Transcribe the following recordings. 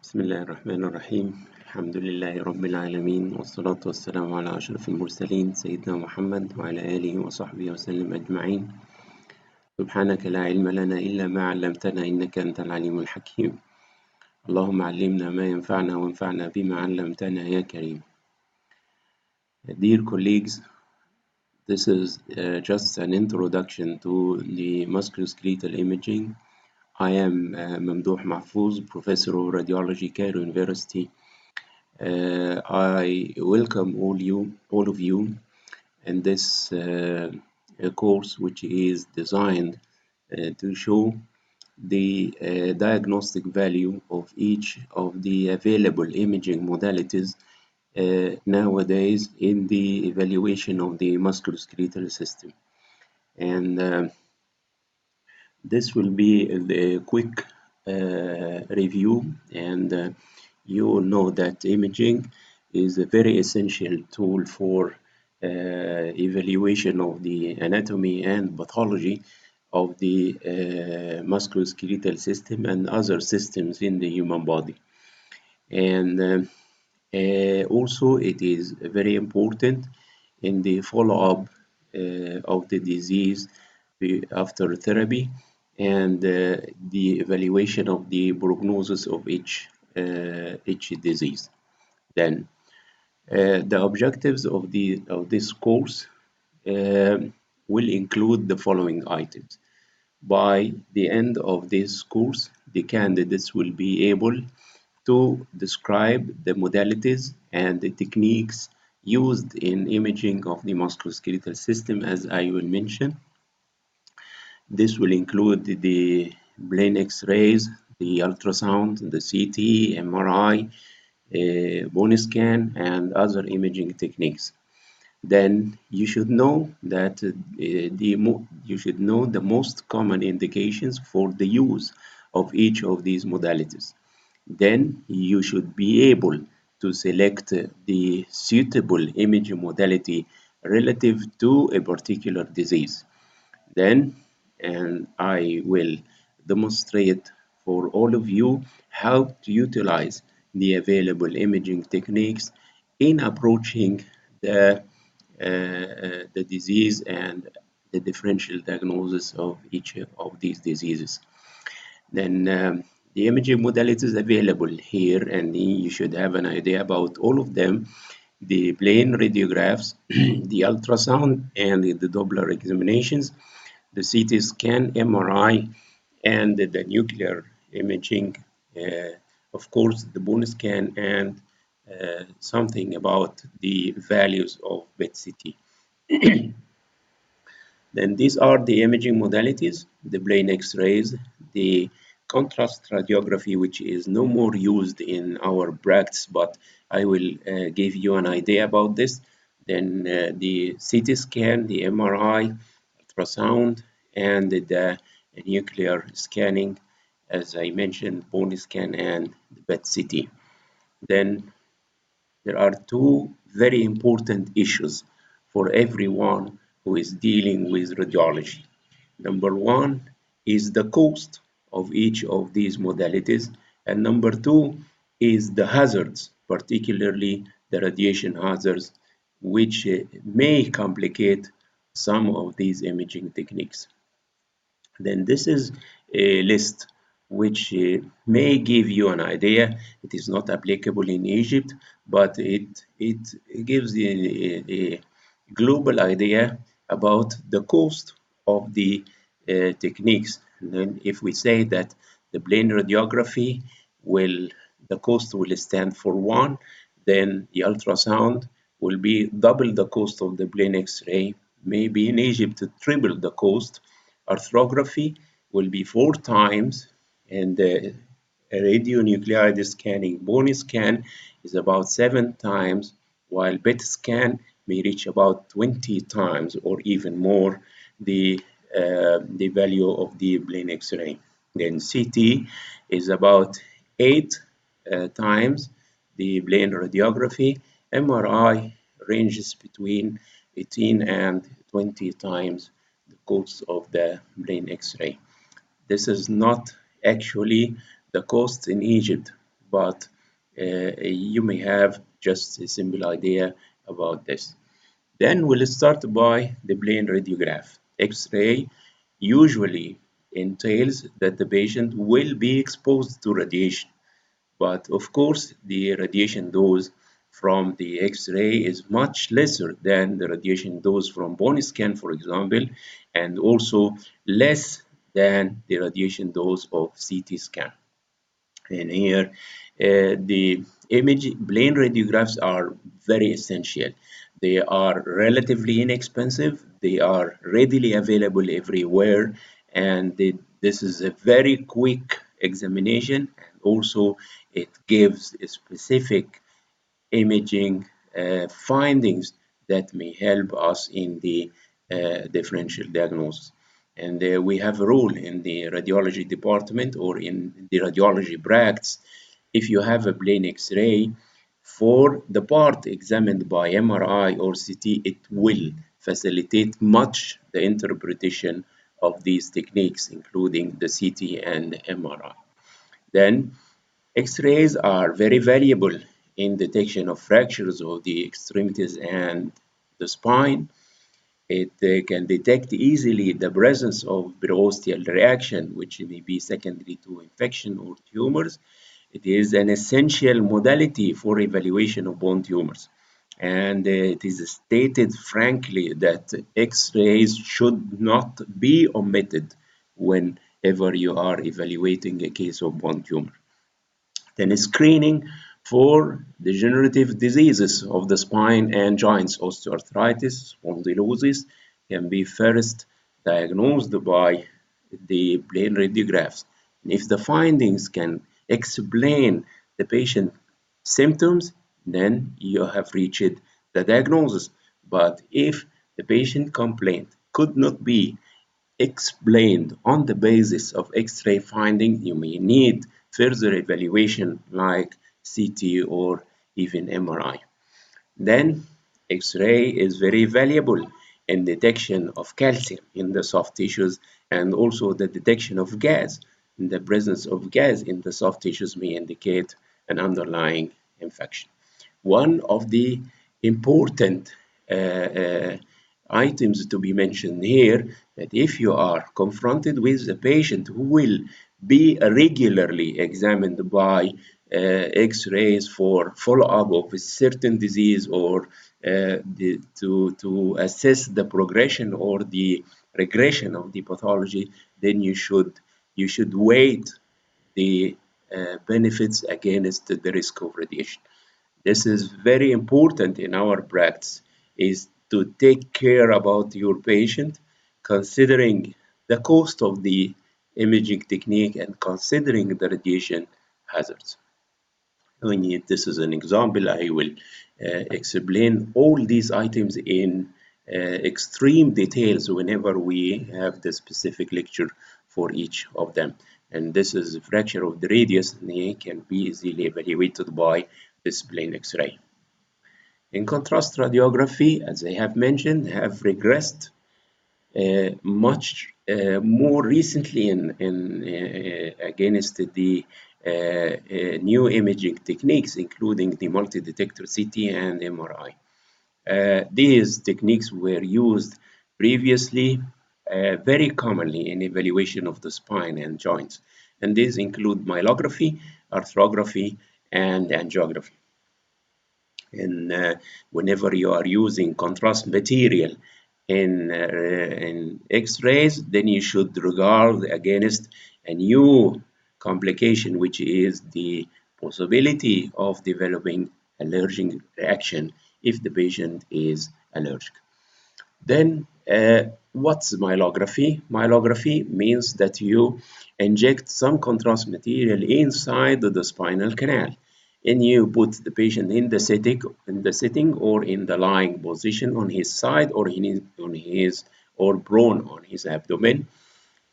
بسم الله الرحمن الرحيم. الحمد لله رب العالمين، والصلاة والسلام على أشرف المرسلين سيدنا محمد وعلى آله وصحبه وسلم أجمعين. سبحانك لا علم لنا إلا ما علمتنا إنك أنت العليم الحكيم. اللهم علمنا ما ينفعنا وانفعنا بما علمتنا يا كريم. Dear colleagues, this is just an introduction to the musculoskeletal imaging. I am Mamdouh Mahfouz, Professor of Radiology, Cairo University. I welcome all of you in this course, which is designed to show the diagnostic value of each of the available imaging modalities nowadays in the evaluation of the musculoskeletal system. And this will be a quick review, and you all know that imaging is a very essential tool for evaluation of the anatomy and pathology of the musculoskeletal system and other systems in the human body. And also it is very important in the follow-up of the disease after therapy, and the evaluation of the prognosis of each disease. Then the objectives of this course will include the following items. By the end of this course, the candidates will be able to describe the modalities and the techniques used in imaging of the musculoskeletal system, as I will mention. This will include the plain X-rays, the ultrasound, the CT, MRI, bone scan, and other imaging techniques. Then you should know that you should know the most common indications for the use of each of these modalities. Then you should be able to select the suitable imaging modality relative to a particular disease. Then, and I will demonstrate for all of you how to utilize the available imaging techniques in approaching the disease and the differential diagnosis of each of these diseases. Then the imaging modalities available here, and you should have an idea about all of them: the plain radiographs, the ultrasound and the Doppler examinations, the CT scan, MRI, and the nuclear imaging, of course, the bone scan, and something about the values of PET-CT. Then these are the imaging modalities: the plain X-rays, the contrast radiography, which is no more used in our practice, but I will give you an idea about this. Then the CT scan, the MRI, ultrasound, and the nuclear scanning, as I mentioned, bone scan and the PET-CT. Then there are two very important issues for everyone who is dealing with radiology. Number one is the cost of each of these modalities, and number two is the hazards, particularly the radiation hazards, which may complicate some of these imaging techniques. Then this is a list which may give you an idea. It is not applicable in Egypt, but it gives a global idea about the cost of the techniques. And then if we say that the plain radiography the cost will stand for one, then the ultrasound will be double the cost of the plain X-ray, maybe in Egypt triple the cost. Arthrography will be 4 times, and the radionuclide scanning bone scan is about 7 times, while PET scan may reach about 20 times or even more the value of the plain X-ray. Then CT is about 8 times the plain radiography. MRI ranges between 18 and 20 times the cost of the plain X-ray. This is not actually the cost in Egypt. but you may have just a simple idea about this. Then we'll start by the plain radiograph. X-ray usually entails that the patient will be exposed to radiation, but of course the radiation dose from the X-ray is much lesser than the radiation dose from bone scan, for example, and also less than the radiation dose of CT scan. And here, the image plane radiographs are very essential. They are relatively inexpensive. They are readily available everywhere, and this is a very quick examination. And also, it gives a specific imaging findings that may help us in the differential diagnosis. And we have a rule in the radiology department or in the radiology practice. If you have a plain X-ray for the part examined by MRI or CT, it will facilitate much the interpretation of these techniques, including the CT and MRI. Then X-rays are very valuable in detection of fractures of the extremities and the spine. It can detect easily the presence of perosteal reaction, which may be secondary to infection or tumors. It is an essential modality for evaluation of bone tumors. And it is stated frankly that X-rays should not be omitted whenever you are evaluating a case of bone tumor. Then screening for degenerative diseases of the spine and joints, osteoarthritis, spondylosis, can be first diagnosed by the plain radiographs. And if the findings can explain the patient symptoms, then you have reached the diagnosis. But if the patient complaint could not be explained on the basis of X-ray finding, you may need further evaluation like CT or even MRI. Then X-ray is very valuable in detection of calcium in the soft tissues and also the detection of gas. The presence of gas in the soft tissues may indicate an underlying infection. One of the important uh, uh, items to be mentioned here that if you are confronted with a patient who will be regularly examined by X-rays for follow-up of a certain disease or to assess the progression or the regression of the pathology, then you should weigh the benefits against the risk of radiation. This is very important in our practice, is to take care about your patient, considering the cost of the imaging technique and considering the radiation hazards. This is an example. I will explain all these items in extreme details whenever we have the specific lecture for each of them. And this is a fracture of the radius, and it can be easily evaluated by this plain X-ray. In contrast, radiography, as I have mentioned, have regressed much more recently against the new imaging techniques, including the multi-detector CT and MRI. These techniques were used previously very commonly in evaluation of the spine and joints, and these include myelography, arthrography, and angiography. And whenever you are using contrast material in X-rays, then you should regard against a new complication, which is the possibility of developing allergic reaction if the patient is allergic. Then, what's myelography? Myelography means that you inject some contrast material inside the spinal canal, and you put the patient in the sitting or in the lying position on his side or or prone on his abdomen,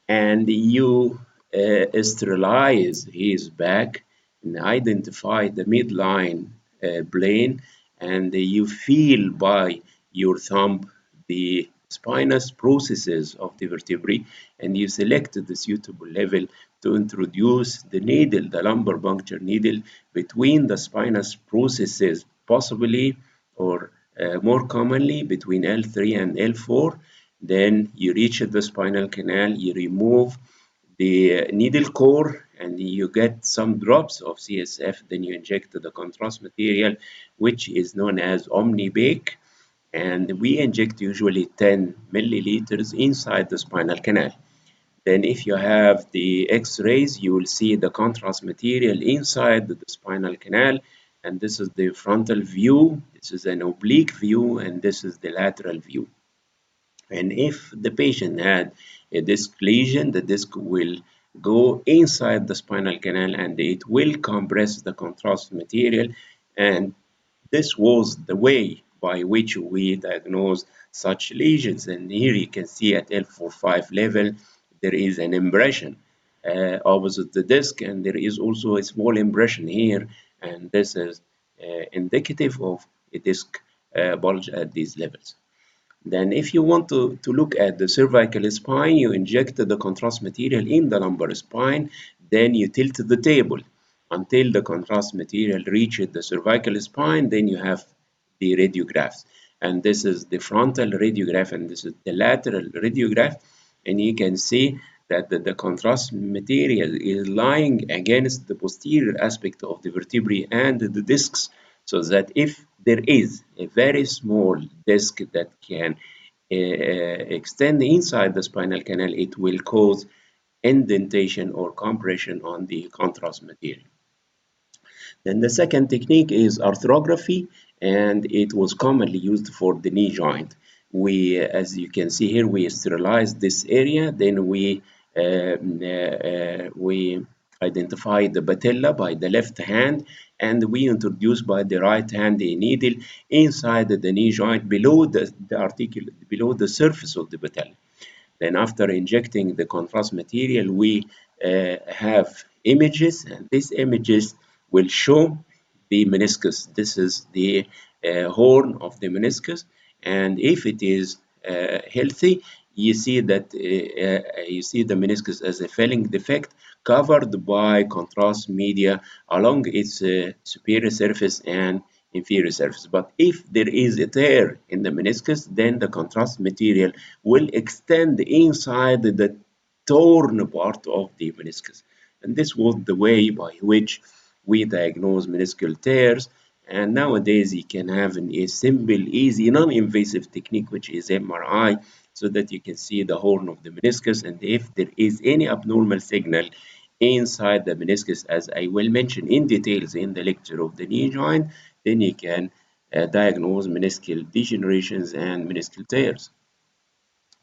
and you sterilize his back and identify the midline plane, and you feel by your thumb the spinous processes of the vertebrae, and you select the suitable level to introduce the needle, the lumbar puncture needle, between the spinous processes, possibly or more commonly between L3 and L4. Then you reach the spinal canal, you remove the needle core, and you get some drops of CSF. Then you inject the contrast material, which is known as Omnibake, and we inject usually 10 milliliters inside the spinal canal. Then if you have the X-rays, you will see the contrast material inside the spinal canal, and this is the frontal view, this is an oblique view, and this is the lateral view. And if the patient had a disc lesion, the disc will go inside the spinal canal and it will compress the contrast material. And this was the way by which we diagnose such lesions. And here you can see at L4-5 level, there is an impression opposite the disc, and there is also a small impression here. And this is indicative of a disc bulge at these levels. Then if you want to look at the cervical spine, you inject the contrast material in the lumbar spine, then you tilt the table until the contrast material reaches the cervical spine, then you have the radiographs. And this is the frontal radiograph and this is the lateral radiograph. And you can see that the contrast material is lying against the posterior aspect of the vertebrae and the discs, so that if there is a very small disc that can extend inside the spinal canal, it will cause indentation or compression on the contrast material. Then the second technique is arthrography, and it was commonly used for the knee joint. We, as you can see here, we sterilize this area, then we identify the patella by the left hand, and we introduce by the right hand a needle inside the knee joint below below the surface of the patella. Then after injecting the contrast material, we have images, and these images will show the meniscus. This is the horn of the meniscus, and if it is healthy, you see that you see the meniscus as a filling defect covered by contrast media along its superior surface and inferior surface. But if there is a tear in the meniscus, then the contrast material will extend inside the torn part of the meniscus. And this was the way by which we diagnose meniscal tears. And nowadays you can have a simple, easy, non-invasive technique, which is MRI, so that you can see the horn of the meniscus. And if there is any abnormal signal inside the meniscus, as I will mention in details in the lecture of the knee joint, then you can diagnose meniscal degenerations and meniscal tears.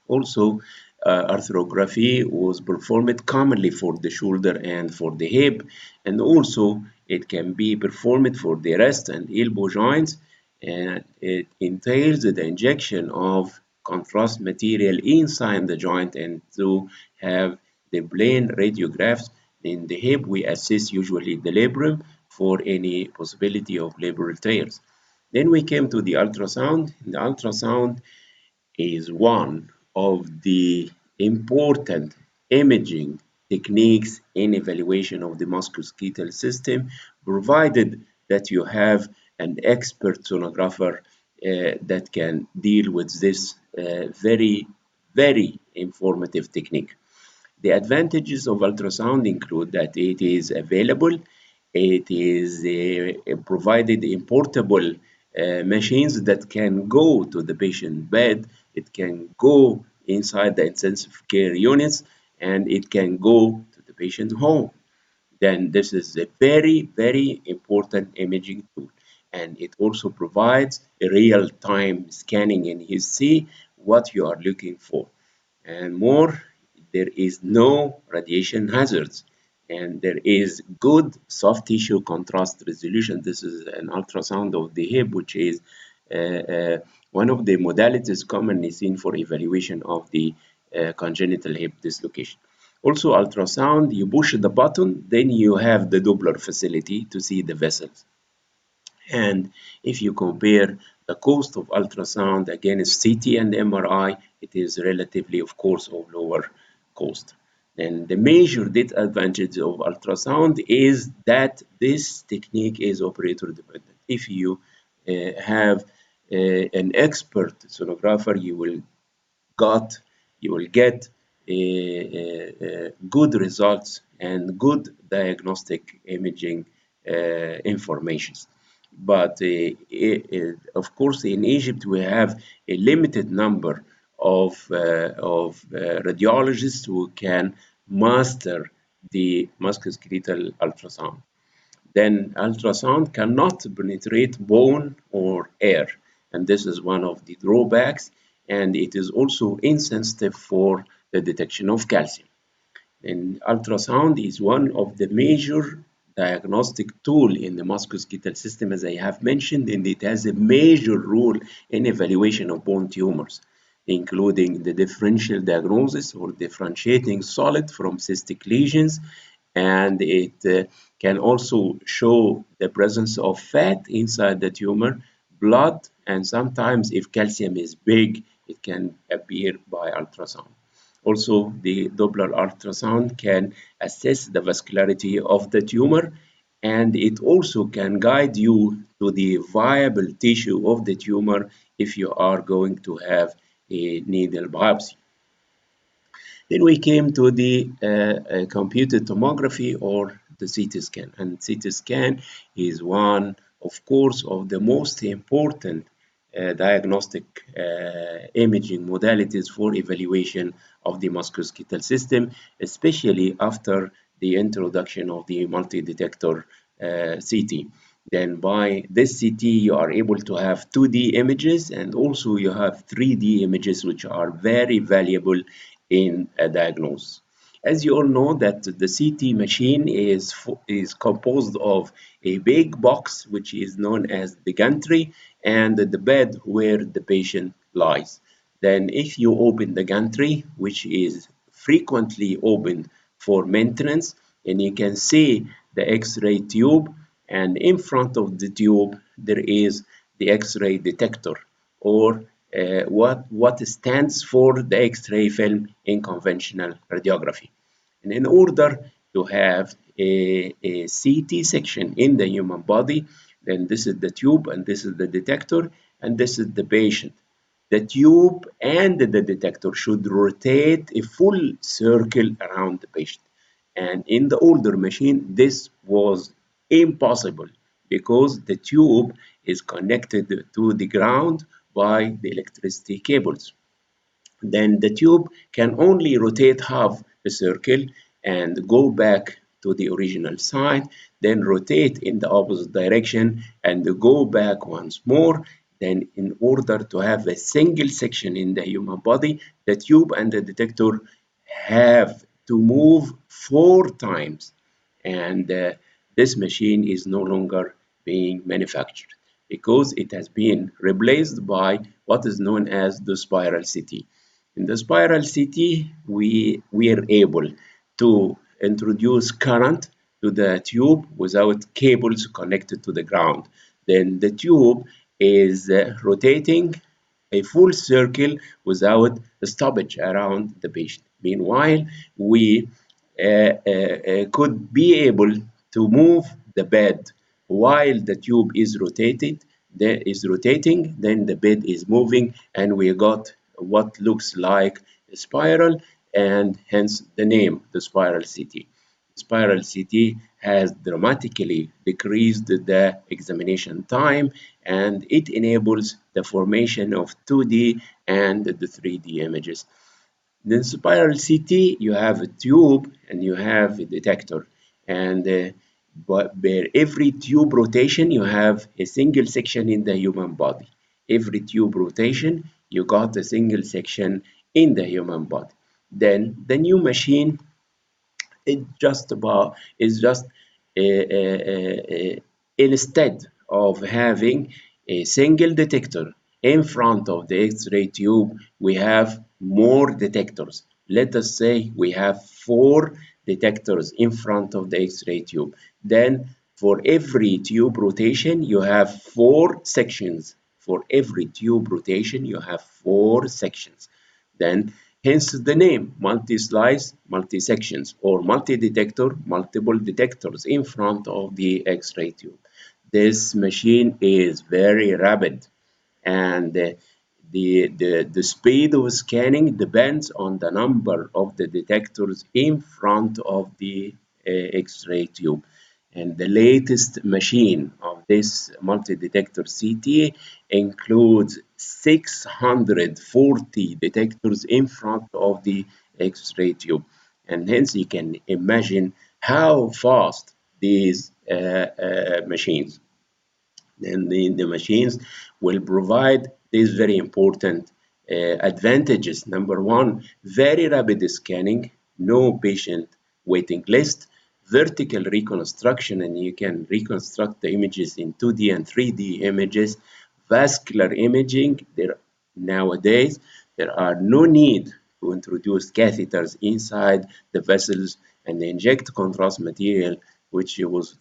Also, arthrography was performed commonly for the shoulder and for the hip, and also it can be performed for the wrist and elbow joints, and it entails the injection of contrast material inside the joint. And to have the plain radiographs in the hip, we assess usually the labrum for any possibility of labral tears. Then we came to the ultrasound. The ultrasound is one of the important imaging techniques in evaluation of the musculoskeletal system, provided that you have an expert sonographer that can deal with this very informative technique. The advantages of ultrasound include that it is available, it is provided in portable machines that can go to the patient bed, it can go inside the intensive care units, and it can go to the patient home. Then this is a very important imaging tool. And it also provides a real-time scanning, and you see what you are looking for. And more, there is no radiation hazards, and there is good soft tissue contrast resolution. This is an ultrasound of the hip, which is one of the modalities commonly seen for evaluation of the congenital hip dislocation. Also, ultrasound, you push the button, then you have the Doppler facility to see the vessels. And if you compare the cost of ultrasound against CT and MRI, it is relatively, of course, of lower cost. And the major disadvantage of ultrasound is that this technique is operator dependent. If you have an expert sonographer, got you will get good results and good diagnostic imaging information. But of course, in Egypt, we have a limited number of radiologists who can master the musculoskeletal ultrasound. Then ultrasound cannot penetrate bone or air, and this is one of the drawbacks, and it is also insensitive for the detection of calcium. And ultrasound is one of the major diagnostic tool in the musculoskeletal system, as I have mentioned, and it has a major role in evaluation of bone tumors, including the differential diagnosis or differentiating solid from cystic lesions, and it can also show the presence of fat inside the tumor, blood, and sometimes if calcium is big, it can appear by ultrasound. Also, the Doppler ultrasound can assess the vascularity of the tumor, and it also can guide you to the viable tissue of the tumor if you are going to have a needle biopsy. Then we came to the computed tomography or the CT scan. And CT scan is one, of course, of the most important diagnostic imaging modalities for evaluation of the musculoskeletal system, especially after the introduction of the multi-detector CT. Then by this CT, you are able to have 2D images and also you have 3D images, which are very valuable in a diagnosis. As you all know that the CT machine is composed of a big box, which is known as the gantry, and the bed where the patient lies. Then if you open the gantry, which is frequently opened for maintenance, and you can see the X-ray tube, and in front of the tube there is the X-ray detector, or what stands for the X-ray film in conventional radiography. And in order to have a CT section in the human body, then this is the tube and this is the detector and this is the patient. The tube and the detector should rotate a full circle around the patient. And in the older machine, this was impossible because the tube is connected to the ground by the electricity cables. Then the tube can only rotate half a circle and go back to the original side, then rotate in the opposite direction and go back once more. Then in order to have a single section in the human body, the tube and the detector have to move 4 times, and this machine is no longer being manufactured because it has been replaced by what is known as the spiral CT. In the spiral CT, we are able to introduce current to the tube without cables connected to the ground. Then the tube is rotating a full circle without stoppage around the patient. Meanwhile, we could be able to move the bed while the tube is rotating, then the bed is moving, and we got what looks like a spiral, and hence the name, the spiral CT. Spiral CT has dramatically decreased the examination time, and it enables the formation of 2D and the 3D images. Then spiral CT, you have a tube and you have a detector, and but where every tube rotation, you have a single section in the human body. Every tube rotation, you got a single section in the human body. Then the new machine is just instead of having a single detector in front of the X-ray tube, we have more detectors. Let us say we have 4 detectors in front of the X-ray tube. Then for every tube rotation, you have 4 sections. For every tube rotation, you have 4 sections. Then Hence the name, multi-slice, multi-sections, or multi-detector, multiple detectors in front of the X-ray tube. This machine is very rapid, and the speed of scanning depends on the number of the detectors in front of the X-ray tube. And the latest machine of this multi-detector CT includes 640 detectors in front of the X-ray tube. And hence you can imagine how fast these machines then the machines will provide these very important advantages. Number one, very rapid scanning, no patient waiting list, vertical reconstruction, and you can reconstruct the images in 2D and 3D images, vascular imaging. Nowadays, there are no need to introduce catheters inside the vessels and inject contrast material, which was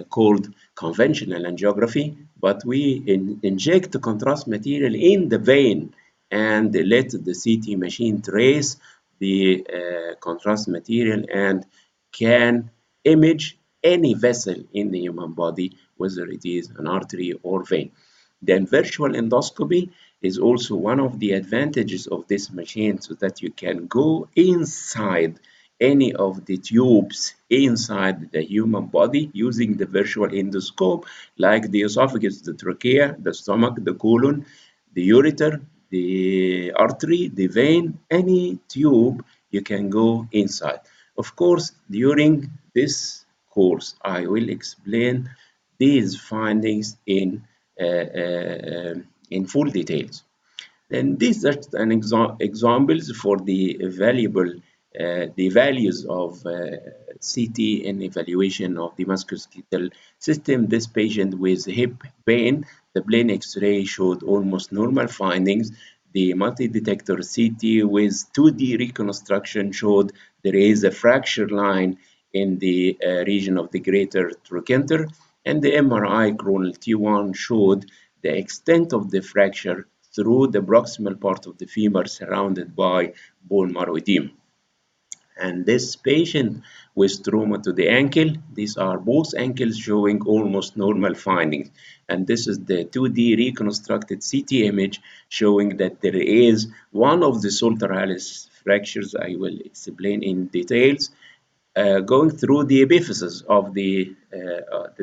called conventional angiography, but we inject the contrast material in the vein and let the CT machine trace the contrast material and can image any vessel in the human body, whether it is an artery or vein. Then virtual endoscopy is also one of the advantages of this machine, so that you can go inside any of the tubes inside the human body using the virtual endoscope, like the esophagus, the trachea, the stomach, the colon, the ureter, the artery, the vein, any tube you can go inside. Of course, during this course, I will explain these findings in full details. And these are an examples for the values of CT in evaluation of the musculoskeletal system. This patient with hip pain, the plain X-ray showed almost normal findings. The multi-detector CT with 2D reconstruction showed there is a fracture line in the region of the greater trochanter, and the MRI coronal T1 showed the extent of the fracture through the proximal part of the femur surrounded by bone marrow edema. And this patient with trauma to the ankle, these are both ankles showing almost normal findings. And this is the 2D reconstructed CT image showing that there is one of the solitarialis fractures, I will explain in details, going through the epiphysis of the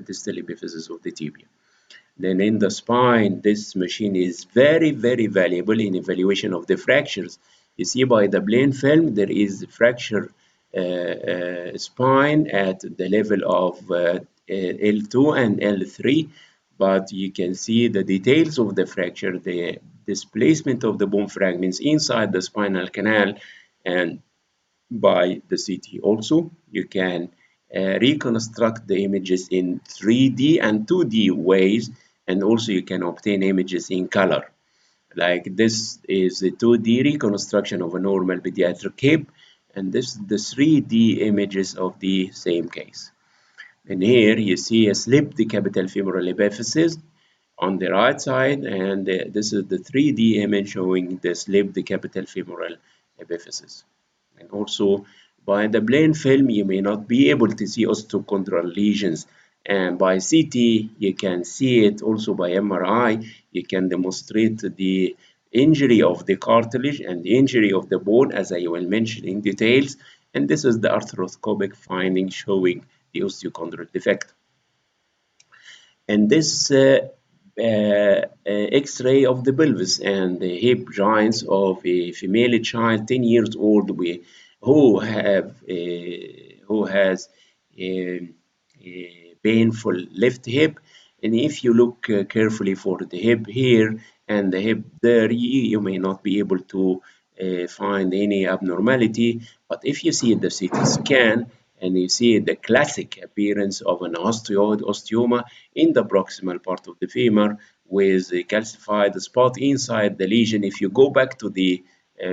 distal epiphysis of the tibia. Then in the spine, this machine is very, very valuable in evaluation of the fractures. You see by the plain film, there is fracture spine at the level of L2 and L3, but you can see the details of the fracture, the displacement of the bone fragments inside the spinal canal, and by the CT. Also, you can reconstruct the images in 3D and 2D ways, and also you can obtain images in color. Like this is a 2D reconstruction of a normal pediatric hip, and this is the 3D images of the same case. And here you see a slipped capital femoral epiphysis on the right side, and this is the 3D image showing the slipped capital femoral epiphysis. And also by the plain film, you may not be able to see osteochondral lesions. And by CT, you can see it. Also by MRI, you can demonstrate the injury of the cartilage and the injury of the bone, as I will mention in details. And this is the arthroscopic finding showing the osteochondral defect. And this X-ray of the pelvis and the hip joints of a female child 10 years old who has a painful left hip. And if you look carefully for the hip here and the hip there, you may not be able to find any abnormality. But if you see the CT scan and you see the classic appearance of an osteoid osteoma in the proximal part of the femur with a calcified spot inside the lesion, if you go back to the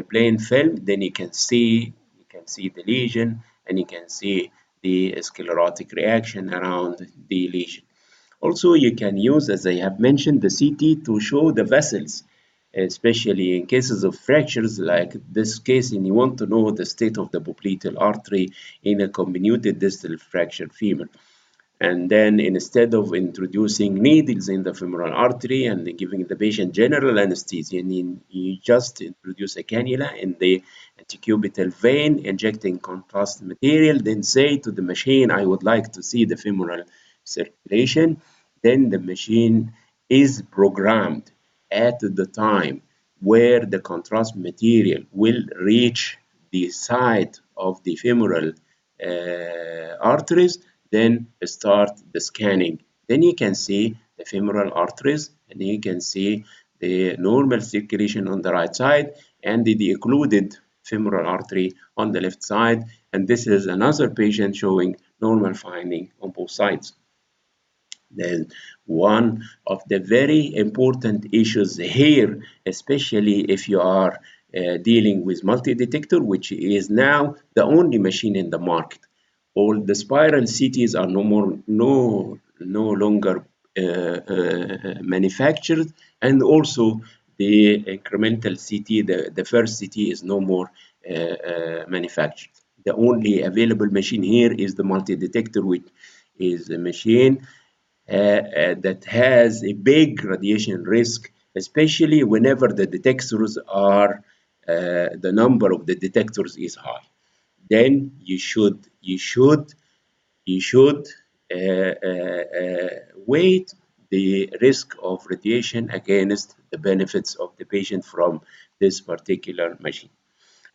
plain film, then you can see the lesion and you can see the sclerotic reaction around the lesion. Also, you can use, as I have mentioned, the CT to show the vessels especially in cases of fractures like this case, and you want to know the state of the popliteal artery in a comminuted distal fracture femur. And then instead of introducing needles in the femoral artery and giving the patient general anesthesia, and you just introduce a cannula in the antecubital vein, injecting contrast material, then say to the machine, I would like to see the femoral circulation. Then the machine is programmed at the time where the contrast material will reach the side of the femoral arteries, then start the scanning. Then you can see the femoral arteries, and you can see the normal circulation on the right side and the occluded femoral artery on the left side. And this is another patient showing normal finding on both sides. Then one of the very important issues here, especially if you are dealing with multi-detector, which is now the only machine in the market. All the spiral CTs are no longer manufactured, and also the incremental CT, the first CT is no more manufactured. The only available machine here is the multi-detector, which is a machine that has a big radiation risk, especially whenever the detectors are the number of the detectors is high. Then you should weigh the risk of radiation against the benefits of the patient from this particular machine.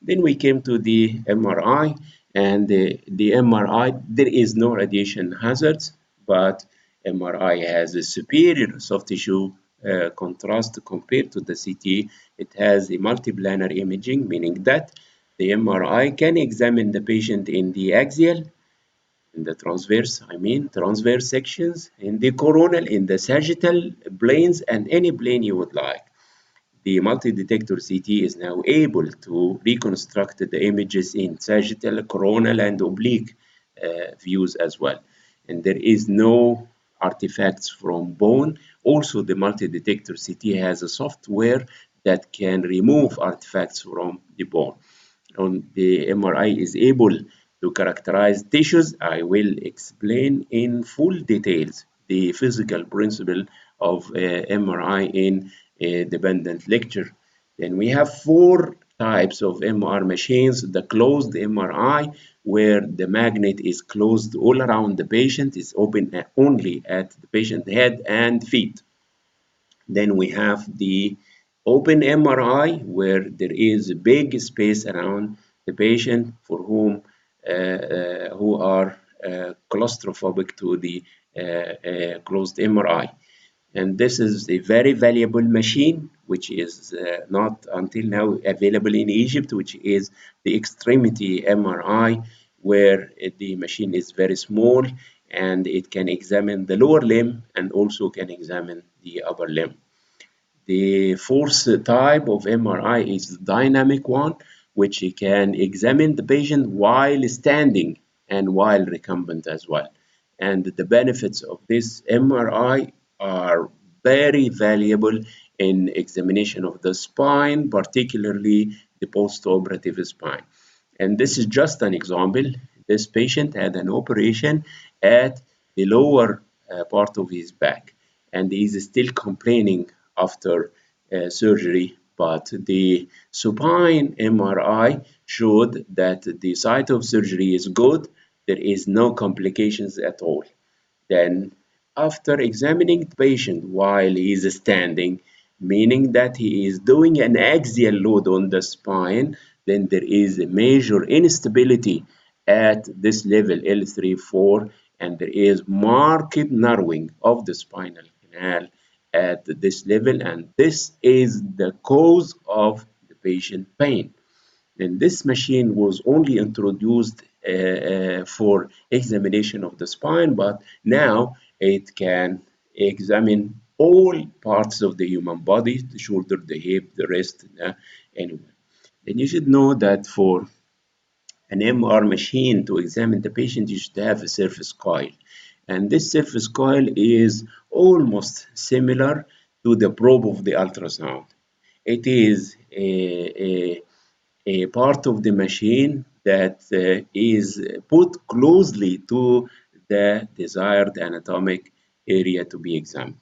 Then we came to the MRI, and the MRI, there is no radiation hazards, but MRI has a superior soft tissue contrast compared to the CT. It has a multiplanar imaging, meaning that the MRI can examine the patient in the axial, in the transverse sections, in the coronal, in the sagittal planes, and any plane you would like. The multi-detector CT is now able to reconstruct the images in sagittal, coronal, and oblique views as well. And there is no artifacts from bone. Also, the multi-detector CT has a software that can remove artifacts from the bone. The MRI is able to characterize tissues. I will explain in full details the physical principle of MRI in a dependent lecture. Then we have four types of MR machines. The closed MRI, where the magnet is closed all around the patient, is open only at the patient head and feet. Then we have the open MRI, where there is a big space around the patient for who are claustrophobic to the closed MRI. And this is a very valuable machine, which is not until now available in Egypt, which is the extremity MRI, where the machine is very small and it can examine the lower limb and also can examine the upper limb. The fourth type of MRI is the dynamic one, which can examine the patient while standing and while recumbent as well. And the benefits of this MRI are very valuable in examination of the spine, particularly the post-operative spine. And this is just an example. This patient had an operation at the lower part of his back, and he is still complaining after surgery. But the supine MRI showed that the site of surgery is good. There is no complications at all. Then, after examining the patient while he is standing, meaning that he is doing an axial load on the spine, then there is a major instability at this level L3, 4, and there is marked narrowing of the spinal canal at this level, and this is the cause of the patient pain. And this machine was only introduced for examination of the spine, but now it can examine all parts of the human body, the shoulder, the hip, the wrist, anywhere. And you should know that for an MR machine to examine the patient, you should have a surface coil. And this surface coil is almost similar to the probe of the ultrasound. It is a part of the machine that is put closely to the desired anatomic area to be examined.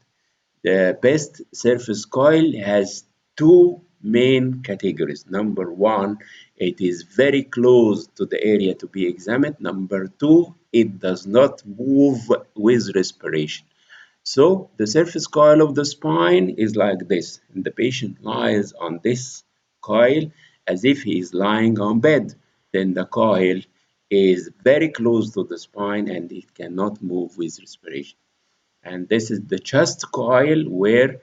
The best surface coil has two main categories. Number one, it is very close to the area to be examined. Number two, it does not move with respiration. So the surface coil of the spine is like this, and the patient lies on this coil as if he is lying on bed. Then the coil is very close to the spine and it cannot move with respiration. And this is the chest coil where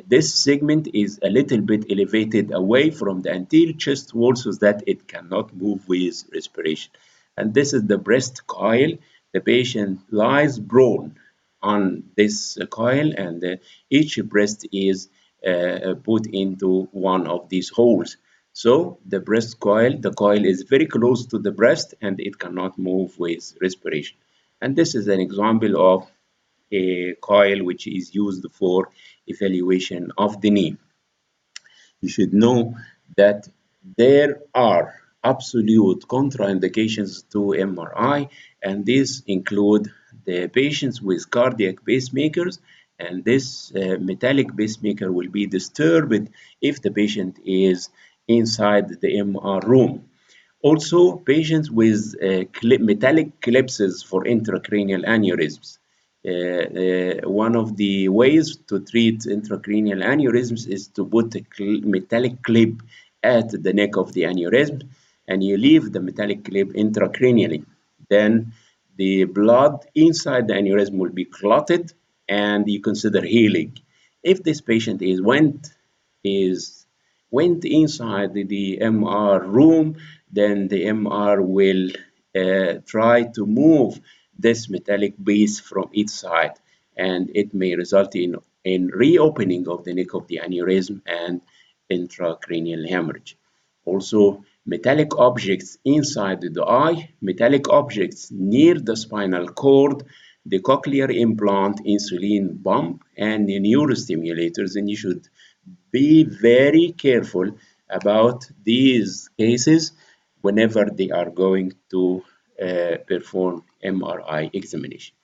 this segment is a little bit elevated away from the anterior chest wall so that it cannot move with respiration. And this is the breast coil. The patient lies prone on this coil, and each breast is put into one of these holes. So the breast coil, the coil is very close to the breast and it cannot move with respiration. And this is an example of a coil which is used for evaluation of the knee. You should know that there are absolute contraindications to MRI, and these include the patients with cardiac pacemakers, and this metallic pacemaker will be disturbed if the patient is inside the MR room. Also, patients with metallic clips for intracranial aneurysms. One of the ways to treat intracranial aneurysms is to put a metallic clip at the neck of the aneurysm and you leave the metallic clip intracranially. Then the blood inside the aneurysm will be clotted and you consider healing. If this patient went inside the MR room, then the MR will try to move this metallic base from each side, and it may result in reopening of the neck of the aneurysm and intracranial hemorrhage. Also, metallic objects inside the eye, metallic objects near the spinal cord, the cochlear implant, insulin pump, and the neurostimulators, and you should be very careful about these cases whenever they are going to perform MRI examination.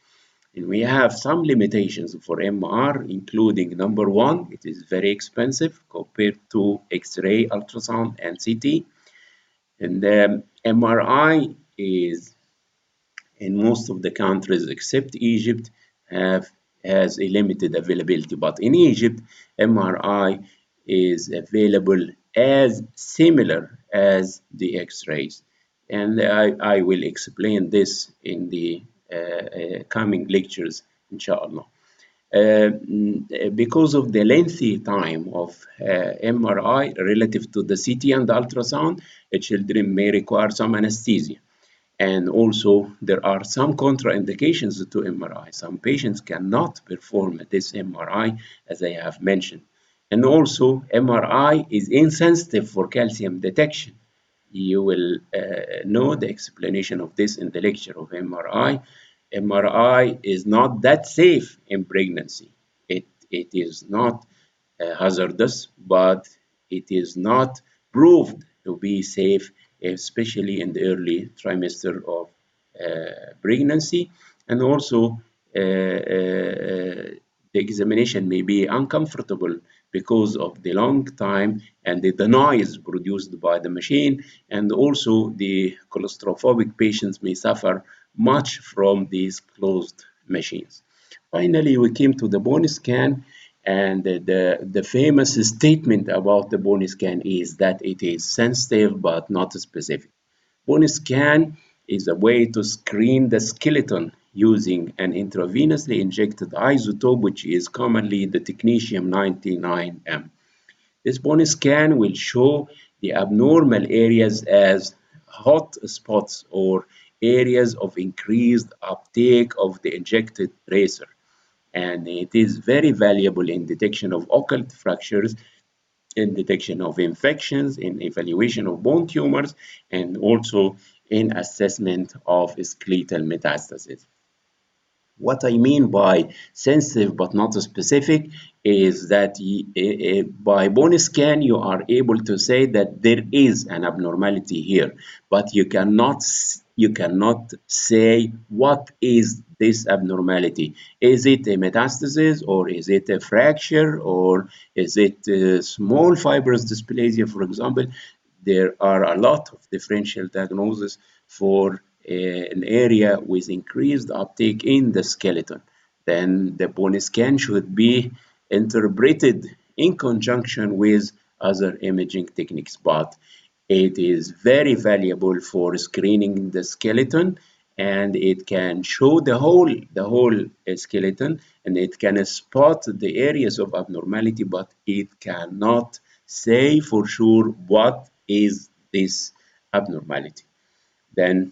And we have some limitations for MR, including number one, it is very expensive compared to X-ray, ultrasound, and CT. And MRI is in most of the countries except Egypt has a limited availability. But in Egypt, MRI is available as similar as the X-rays. And I will explain this in the coming lectures, inshallah. Because of the lengthy time of MRI relative to the CT and the ultrasound, children may require some anesthesia. And also, there are some contraindications to MRI. Some patients cannot perform this MRI, as I have mentioned. And also, MRI is insensitive for calcium detection. You will know the explanation of this in the lecture of MRI. MRI is not that safe in pregnancy. It is not hazardous, but it is not proved to be safe, especially in the early trimester of pregnancy. And also, the examination may be uncomfortable because of the long time and the noise produced by the machine, and also the claustrophobic patients may suffer much from these closed machines. Finally, we came to the bone scan, and the famous statement about the bone scan is that it is sensitive but not specific. Bone scan is a way to screen the skeleton using an intravenously injected isotope, which is commonly the technetium-99m. This bone scan will show the abnormal areas as hot spots or areas of increased uptake of the injected tracer. And it is very valuable in detection of occult fractures, in detection of infections, in evaluation of bone tumors, and also in assessment of skeletal metastasis. What I mean by sensitive but not specific, is that by bone scan you are able to say that there is an abnormality here, but you cannot say what is this abnormality. Is it a metastasis, or is it a fracture, or is it a small fibrous dysplasia, for example? There are a lot of differential diagnoses for an area with increased uptake in the skeleton. Then the bone scan should be interpreted in conjunction with other imaging techniques. But it is very valuable for screening the skeleton, and it can show the whole skeleton, and it can spot the areas of abnormality, but it cannot say for sure what is this abnormality. Then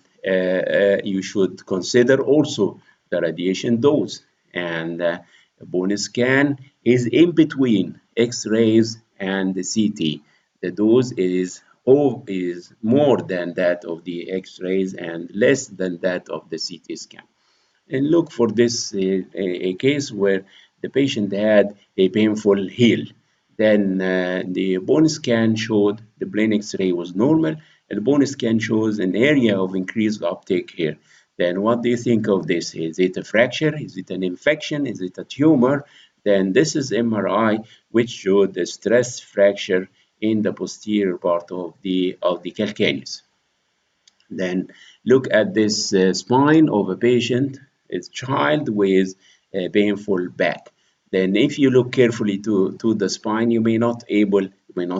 you should consider also the radiation dose, and a bone scan is in between X-rays and the CT. The dose is more than that of the X-rays and less than that of the CT scan. And look for this a case where the patient had a painful heel. Then the bone scan showed the plain X-ray was normal, and the bone scan shows an area of increased uptake here. Then what do you think of this? Is it a fracture? Is it an infection? Is it a tumor? Then this is MRI, which showed a stress fracture in the posterior part of the calcaneus. Then look at this spine of a patient, a child with a painful back. Then if you look carefully to the spine, you may not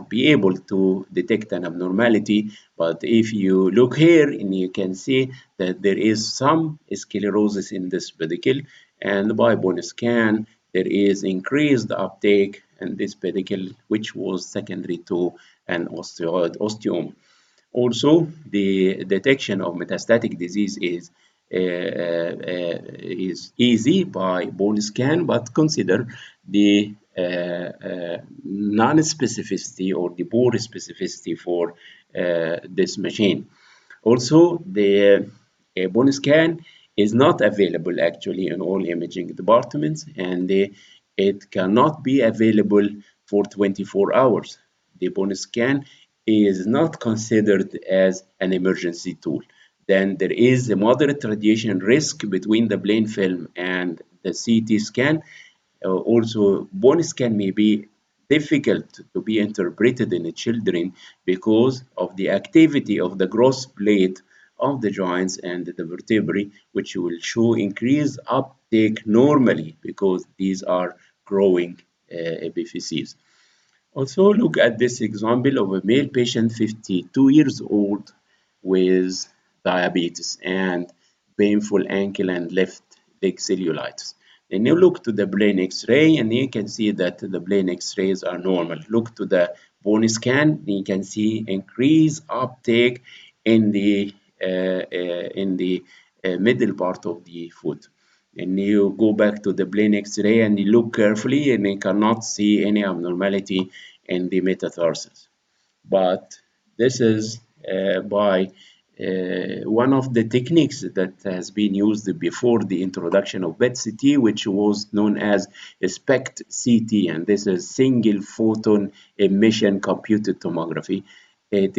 be able to detect an abnormality. But if you look here, and you can see that there is some sclerosis in this pedicle, and by bone scan, there is increased uptake in this pedicle, which was secondary to an osteoid osteoma. Also, the detection of metastatic disease is easy by bone scan, but consider the non-specificity or the poor specificity for this machine. Also, the bone scan is not available actually in all imaging departments, and it cannot be available for 24 hours. The bone scan is not considered as an emergency tool. Then there is a moderate radiation risk between the plain film and the CT scan. Also, bone scan may be difficult to be interpreted in the children because of the activity of the gross plate of the joints and the vertebrae, which will show increased uptake normally because these are growing epiphyses. Also, look at this example of a male patient, 52 years old, with diabetes and painful ankle and left leg cellulitis. Then you look to the plain X-ray, and you can see that the plain X-rays are normal. Look to the bone scan, and you can see increased uptake in the middle part of the foot. And you go back to the plain X-ray and you look carefully, and you cannot see any abnormality in the metatarsals. But this is by one of the techniques that has been used before the introduction of PET-CT, which was known as SPECT-CT, and this is single photon emission computed tomography. It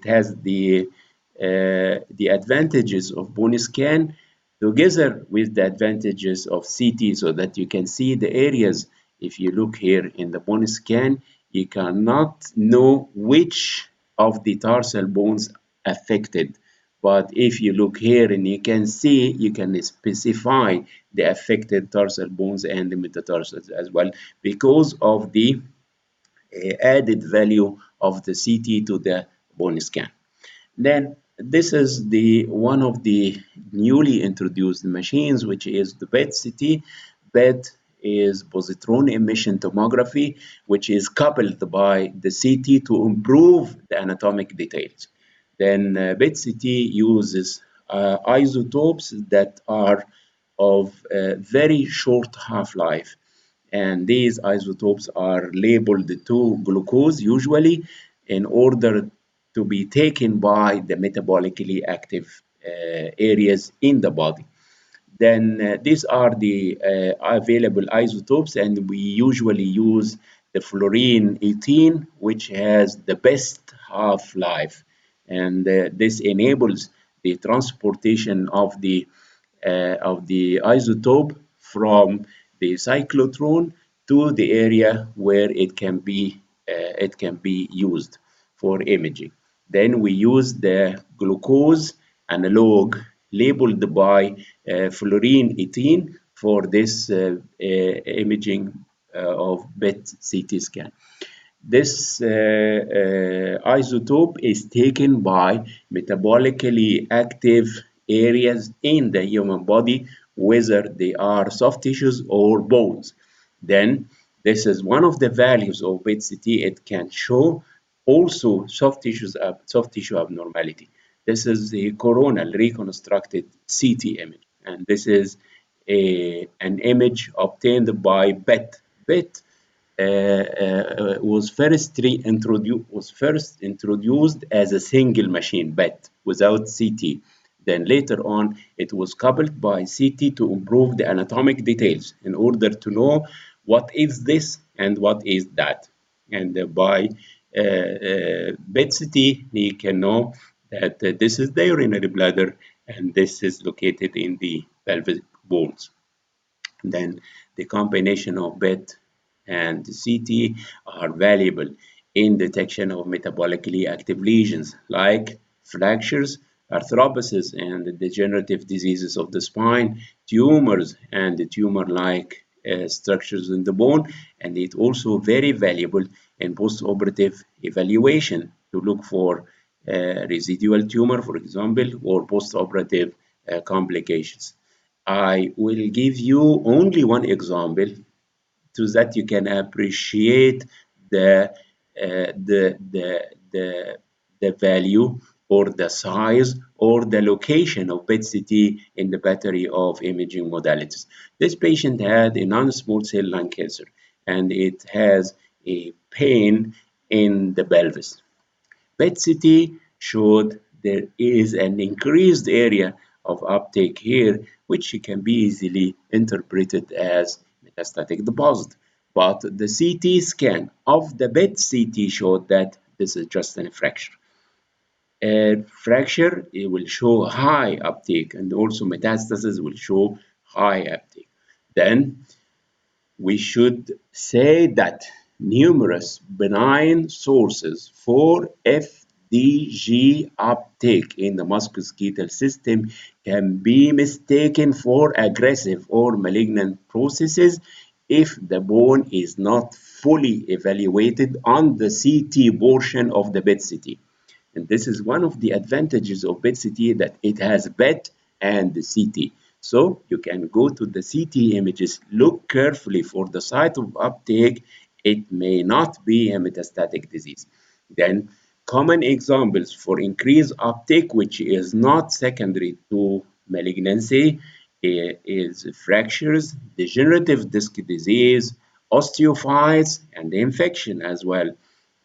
has the advantages of bone scan together with the advantages of CT, so that you can see the areas. If you look here in the bone scan, you cannot know which of the tarsal bones affected. But if you look here, and you can see, you can specify the affected tarsal bones and the metatarsals as well, because of the added value of the CT to the bone scan. Then this is the one of the newly introduced machines, which is the PET-CT. PET is positron emission tomography, which is coupled by the CT to improve the anatomic details. Then PET-CT uses isotopes that are of very short half-life, and these isotopes are labeled to glucose usually in order to be taken by the metabolically active areas in the body. Then these are the available isotopes, and we usually use the fluorine 18, which has the best half-life, and this enables the transportation of the isotope from the cyclotron to the area where it can be used for imaging. Then we use the glucose analog labeled by fluorine 18 for this imaging of PET CT scan. This isotope is taken by metabolically active areas in the human body, whether they are soft tissues or bones. Then, this is one of the values of PET-CT. It can show also soft tissue abnormality. This is a coronal reconstructed CT image, and this is an image obtained by PET. PET was first introduced as a single machine PET without CT. Then later on, it was coupled by CT to improve the anatomic details in order to know what is this and what is that. And by PET-CT, we can know that this is the urinary bladder and this is located in the pelvic bones. Then the combination of PET and CT are valuable in detection of metabolically active lesions like fractures, arthroposis, and degenerative diseases of the spine, tumors, and tumor-like structures in the bone. And it's also very valuable in post-operative evaluation to look for residual tumor, for example, or post-operative complications. I will give you only one example so that you can appreciate the uh, the the the the value or the size or the location of PET-CT in the battery of imaging modalities. This patient had a non-small cell lung cancer and it has a pain in the pelvis. PET-CT showed there is an increased area of uptake here, which can be easily interpreted as metastatic deposit. But the CT scan of the PET-CT showed that this is just a fracture. A fracture it will show high uptake, and also metastasis will show high uptake. Then we should say that numerous benign sources for FDG uptake in the musculoskeletal system can be mistaken for aggressive or malignant processes if the bone is not fully evaluated on the CT portion of the PET-CT. And this is one of the advantages of PET-CT that it has PET and the CT. So you can go to the CT images, look carefully for the site of uptake. It may not be a metastatic disease. Then common examples for increased uptake, which is not secondary to malignancy, is fractures, degenerative disc disease, osteophytes, and infection as well,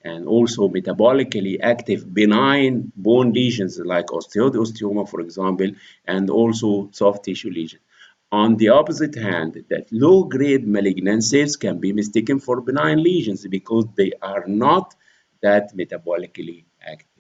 and also metabolically active benign bone lesions like osteoma, for example, and also soft tissue lesions. On the opposite hand, that low-grade malignancies can be mistaken for benign lesions because they are not that metabolically active.